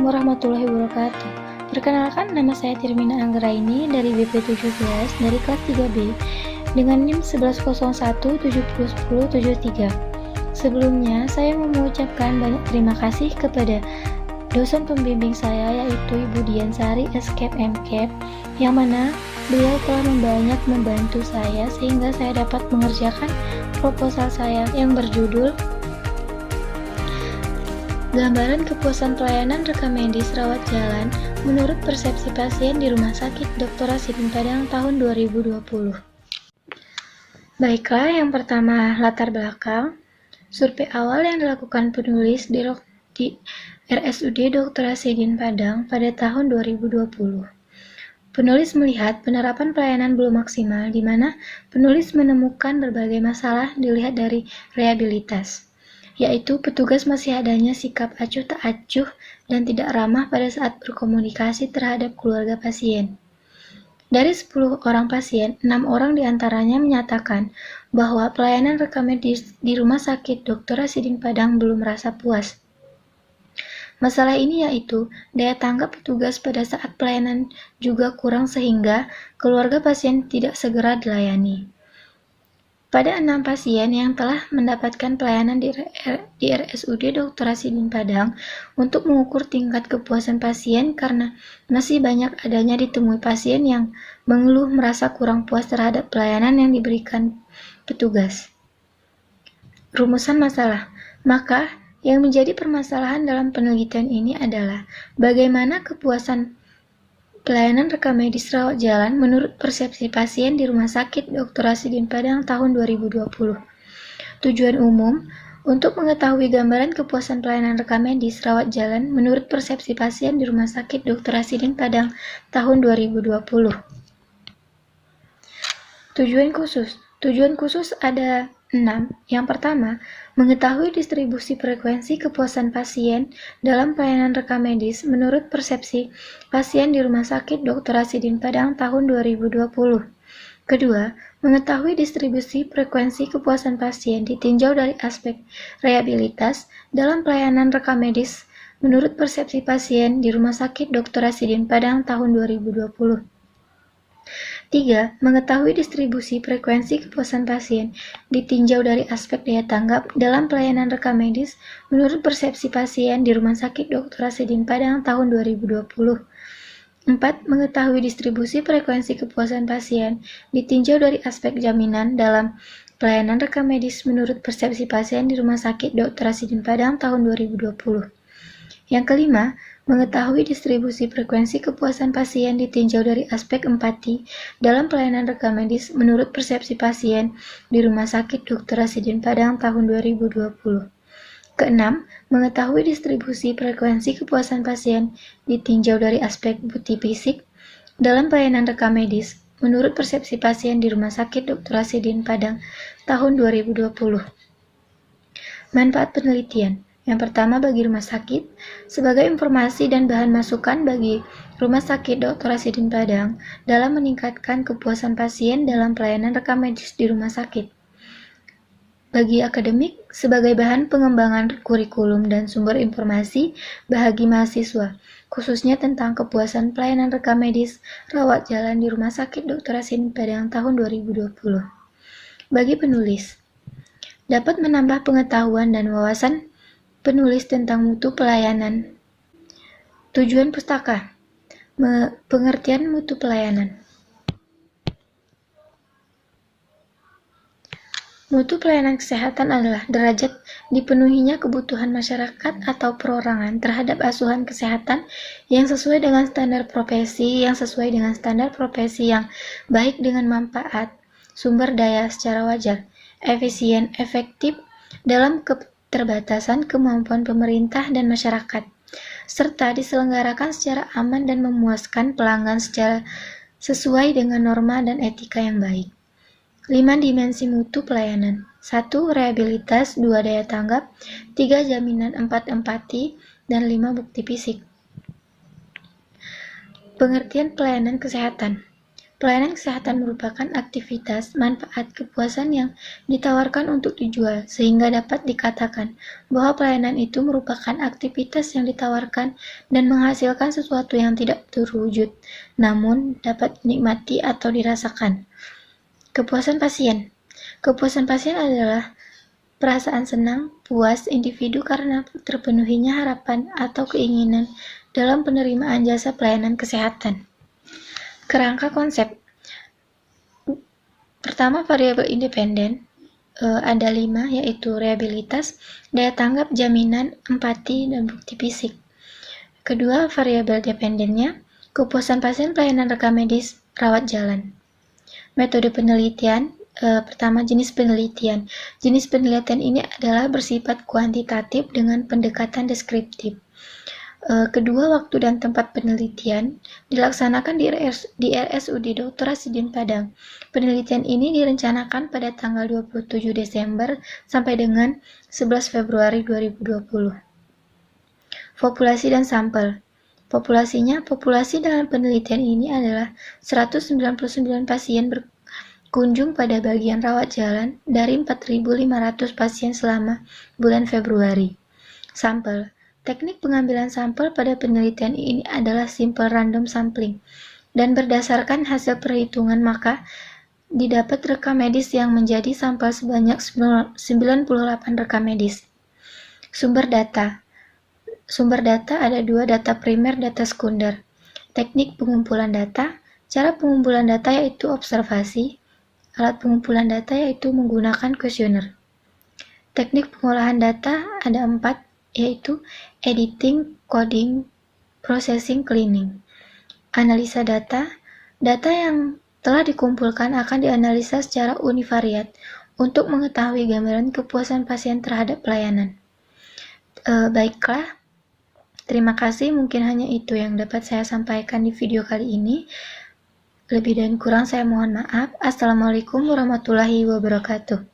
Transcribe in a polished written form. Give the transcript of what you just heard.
Assalamualaikum warahmatullahi wabarakatuh. Perkenalkan, nama saya Tirmina Anggraini dari BP17 dari kelas 3B dengan NIM 1101701073. Sebelumnya, saya mau mengucapkan banyak terima kasih kepada dosen pembimbing saya yaitu Ibu Dian Sari Eskep MKep, yang mana beliau telah banyak membantu saya sehingga saya dapat mengerjakan proposal saya yang berjudul Gambaran Kepuasan Pelayanan Rekam Medis Rawat Jalan menurut Persepsi Pasien di Rumah Sakit Dr. Rasidin Padang tahun 2020. Baiklah, yang pertama latar belakang. Survei awal yang dilakukan penulis di RSUD Dr. Rasidin Padang pada tahun 2020. Penulis melihat penerapan pelayanan belum maksimal, di mana penulis menemukan berbagai masalah dilihat dari rehabilitas, yaitu petugas masih adanya sikap acuh tak acuh dan tidak ramah pada saat berkomunikasi terhadap keluarga pasien. Dari 10 orang pasien, 6 orang diantaranya menyatakan bahwa pelayanan rekam medis di Rumah Sakit Dr. Rasidin Padang belum merasa puas. Masalah ini yaitu daya tanggap petugas pada saat pelayanan juga kurang sehingga keluarga pasien tidak segera dilayani. Pada 6 pasien yang telah mendapatkan pelayanan di RSUD Dr. Rasidin Padang untuk mengukur tingkat kepuasan pasien karena masih banyak adanya ditemui pasien yang mengeluh merasa kurang puas terhadap pelayanan yang diberikan petugas. Rumusan masalah. Maka, yang menjadi permasalahan dalam penelitian ini adalah bagaimana kepuasan pelayanan rekam medis rawat jalan menurut persepsi pasien di Rumah Sakit Dr. Rasidin Padang tahun 2020. Tujuan umum untuk mengetahui gambaran kepuasan pelayanan rekam medis rawat jalan menurut persepsi pasien di Rumah Sakit Dr. Rasidin Padang tahun 2020. Tujuan khusus ada 6. Yang pertama, mengetahui distribusi frekuensi kepuasan pasien dalam pelayanan rekam medis menurut persepsi pasien di Rumah Sakit Dr. Rasidin Padang tahun 2020. Kedua, mengetahui distribusi frekuensi kepuasan pasien ditinjau dari aspek rehabilitas dalam pelayanan rekam medis menurut persepsi pasien di Rumah Sakit Dr. Rasidin Padang tahun 2020. 3. Mengetahui distribusi frekuensi kepuasan pasien ditinjau dari aspek daya tanggap dalam pelayanan rekam medis menurut persepsi pasien di Rumah Sakit Dr. Rasidin Padang tahun 2020. 4. Mengetahui distribusi frekuensi kepuasan pasien ditinjau dari aspek jaminan dalam pelayanan rekam medis menurut persepsi pasien di Rumah Sakit Dr. Rasidin Padang tahun 2020. Yang kelima, mengetahui distribusi frekuensi kepuasan pasien ditinjau dari aspek empati dalam pelayanan rekam medis menurut persepsi pasien di Rumah Sakit Dr. Rasidin Padang tahun 2020. Keenam, mengetahui distribusi frekuensi kepuasan pasien ditinjau dari aspek bukti fisik dalam pelayanan rekam medis menurut persepsi pasien di Rumah Sakit Dr. Rasidin Padang tahun 2020. Manfaat penelitian. Yang pertama, bagi rumah sakit, sebagai informasi dan bahan masukan bagi Rumah Sakit Dr. Rasidin Padang dalam meningkatkan kepuasan pasien dalam pelayanan rekam medis di rumah sakit. Bagi akademik, sebagai bahan pengembangan kurikulum dan sumber informasi bagi mahasiswa, khususnya tentang kepuasan pelayanan rekam medis rawat jalan di Rumah Sakit Dr. Rasidin Padang tahun 2020. Bagi penulis, dapat menambah pengetahuan dan wawasan penulis tentang mutu pelayanan. Tujuan pustaka, pengertian mutu pelayanan. Mutu pelayanan kesehatan adalah derajat dipenuhinya kebutuhan masyarakat atau perorangan terhadap asuhan kesehatan yang sesuai dengan standar profesi yang baik dengan manfaat sumber daya secara wajar, efisien, efektif dalam keterbatasan kemampuan pemerintah dan masyarakat, serta diselenggarakan secara aman dan memuaskan pelanggan secara sesuai dengan norma dan etika yang baik. 5 dimensi mutu pelayanan. 1. Rehabilitas, 2. Daya tanggap, 3. Jaminan, 4. Empati, dan 5. Bukti fisik. Pengertian pelayanan kesehatan. Pelayanan kesehatan merupakan aktivitas, manfaat, kepuasan yang ditawarkan untuk dijual, sehingga dapat dikatakan bahwa pelayanan itu merupakan aktivitas yang ditawarkan dan menghasilkan sesuatu yang tidak terwujud, namun dapat dinikmati atau dirasakan. Kepuasan pasien. Kepuasan pasien adalah perasaan senang, puas individu karena terpenuhinya harapan atau keinginan dalam penerimaan jasa pelayanan kesehatan. Kerangka konsep. Pertama, variabel independen. Ada 5, yaitu rehabilitas, daya tanggap, jaminan, empati, dan bukti fisik. Kedua, variabel dependennya, kepuasan pasien pelayanan rekam medis, rawat jalan. Metode penelitian. Pertama, jenis penelitian. Jenis penelitian ini adalah bersifat kuantitatif dengan pendekatan deskriptif. Kedua, waktu dan tempat penelitian dilaksanakan di RSUD Dr. Hasyidin Padang. Penelitian ini direncanakan pada tanggal 27 Desember sampai dengan 11 Februari 2020. Populasi dan sampel. Populasi dalam penelitian ini adalah 199 pasien berkunjung pada bagian rawat jalan dari 4.500 pasien selama bulan Februari. Sampel. Teknik pengambilan sampel pada penelitian ini adalah simple random sampling, dan berdasarkan hasil perhitungan maka didapat rekam medis yang menjadi sampel sebanyak 98 rekam medis. Sumber data. Sumber data ada 2, data primer, data sekunder. Teknik pengumpulan data. Cara pengumpulan data yaitu observasi. Alat pengumpulan data yaitu menggunakan kuesioner. Teknik pengolahan data ada 4, yaitu editing, coding, processing, cleaning. Analisa data. Data yang telah dikumpulkan akan dianalisa secara univariat untuk mengetahui gambaran kepuasan pasien terhadap pelayanan. Baiklah, terima kasih. Mungkin hanya itu yang dapat saya sampaikan di video kali ini. Lebih dan kurang saya mohon maaf. Assalamualaikum warahmatullahi wabarakatuh.